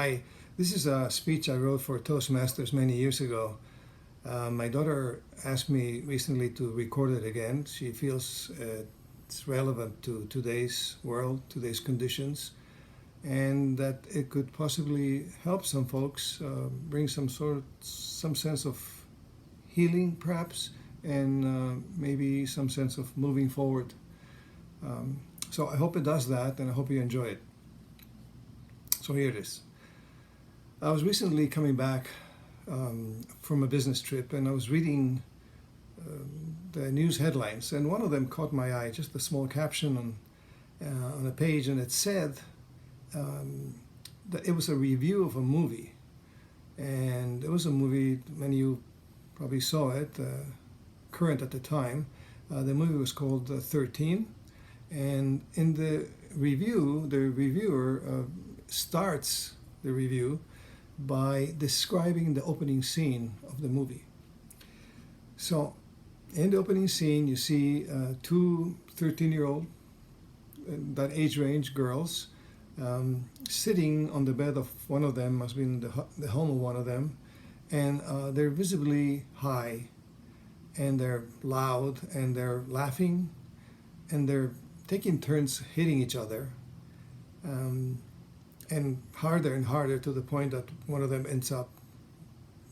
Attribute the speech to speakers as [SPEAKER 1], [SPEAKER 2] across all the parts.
[SPEAKER 1] Hi, this is a speech I wrote for Toastmasters many years ago. My daughter asked me recently to record it again. She feels it's relevant to today's world, today's conditions, and that it could possibly help some folks, bring some sense of healing, perhaps, and maybe some sense of moving forward. So I hope it does that, and I hope you enjoy it. So here it is. I was recently coming back from a business trip, and I was reading the news headlines, and one of them caught my eye. Just a small caption on a page, and it said that it was a review of a movie, and it was a movie many of you probably saw it, current at the time. The movie was called 13, and in the review, the reviewer starts the review by describing the opening scene of the movie. So, in the opening scene, you see two 13-year-old, that age range girls, sitting on the bed of one of them, must be in the home of one of them, and they're visibly high, and they're loud, and they're laughing, and they're taking turns hitting each other. And harder and harder to the point that one of them ends up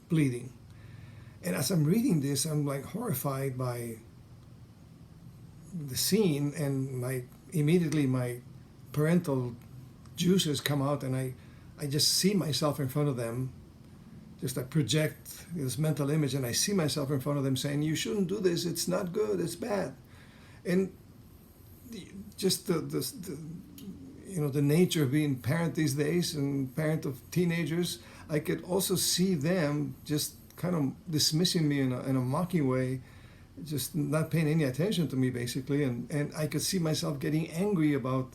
[SPEAKER 1] bleeding. And as I'm reading this, I'm like horrified by the scene, and immediately my parental juices come out, and I just see myself in front of them. Just I project this mental image, and I see myself in front of them saying, "You shouldn't do this. It's not good. It's bad." And just the nature of being parent these days and parent of teenagers, I could also see them just kind of dismissing me in a mocking way, just not paying any attention to me basically, and I could see myself getting angry about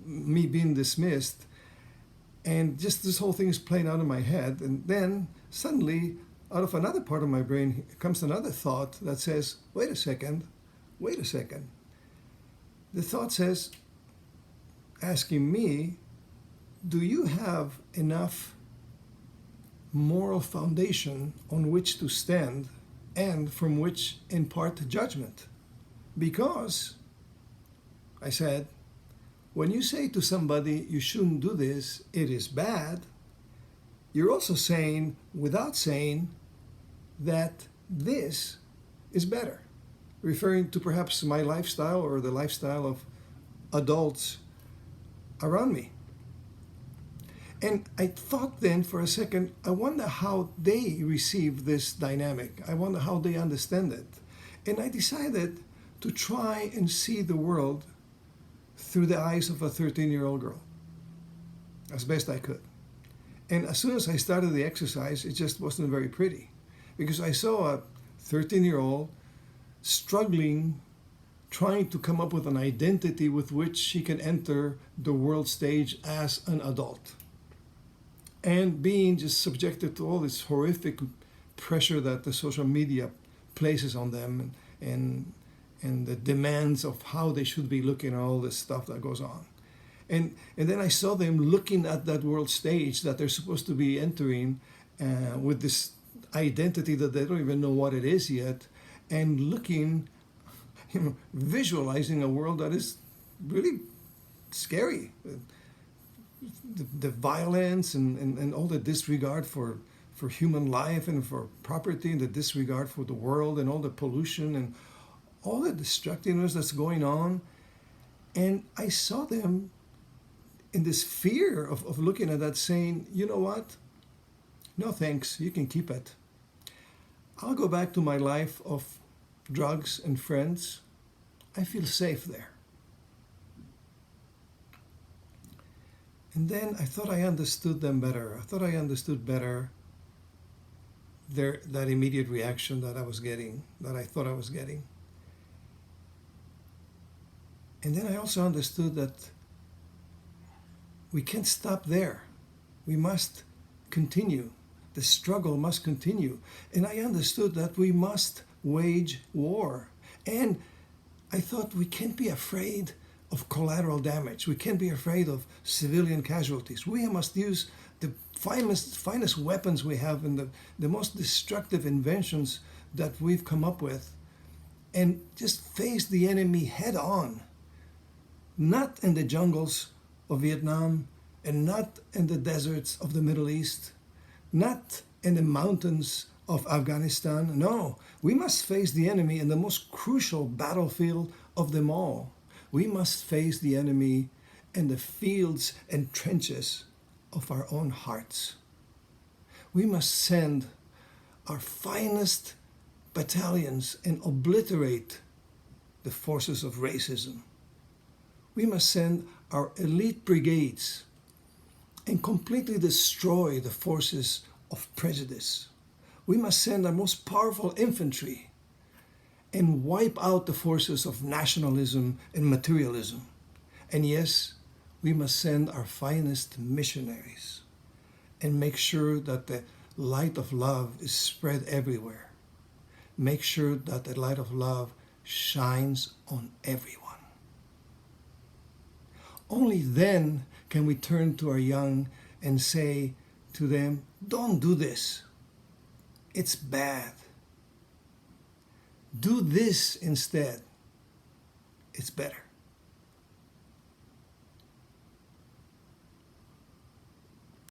[SPEAKER 1] me being dismissed, and just this whole thing is playing out in my head. And then suddenly, out of another part of my brain comes another thought that says, wait a second. The thought says, asking me, do you have enough moral foundation on which to stand and from which impart judgment? Because, I said, when you say to somebody, you shouldn't do this, it is bad, you're also saying, without saying, that this is better, referring to perhaps my lifestyle or the lifestyle of adults around me. And I thought then for a second, I wonder how they receive this dynamic. I wonder how they understand it. And I decided to try and see the world through the eyes of a 13-year-old girl as best I could. And as soon as I started the exercise, it just wasn't very pretty, because I saw a 13-year-old struggling, trying to come up with an identity with which she can enter the world stage as an adult, and being just subjected to all this horrific pressure that the social media places on them, and the demands of how they should be looking at all this stuff that goes on. And then I saw them looking at that world stage that they're supposed to be entering with this identity that they don't even know what it is yet, and looking, visualizing a world that is really scary. The violence and all the disregard for human life and for property, and the disregard for the world, and all the pollution and all the destructiveness that's going on. And I saw them in this fear of looking at that, saying, you know what? No thanks, you can keep it. I'll go back to my life of drugs and friends. I feel safe there. And then I thought I understood them better. I thought I understood better that immediate reaction that I was getting, that I thought I was getting. And then I also understood that we can't stop there. We must continue. The struggle must continue. And I understood that we must wage war. And I thought we can't be afraid of collateral damage. We can't be afraid of civilian casualties. We must use the finest weapons we have and the most destructive inventions that we've come up with, and just face the enemy head on. Not in the jungles of Vietnam, and not in the deserts of the Middle East, not in the mountains of Afghanistan. No, we must face the enemy in the most crucial battlefield of them all. We must face the enemy in the fields and trenches of our own hearts. We must send our finest battalions and obliterate the forces of racism. We must send our elite brigades and completely destroy the forces of prejudice. We must send our most powerful infantry and wipe out the forces of nationalism and materialism. And yes, we must send our finest missionaries and make sure that the light of love is spread everywhere. Make sure that the light of love shines on everyone. Only then can we turn to our young and say to them, don't do this. It's bad. Do this instead. It's better.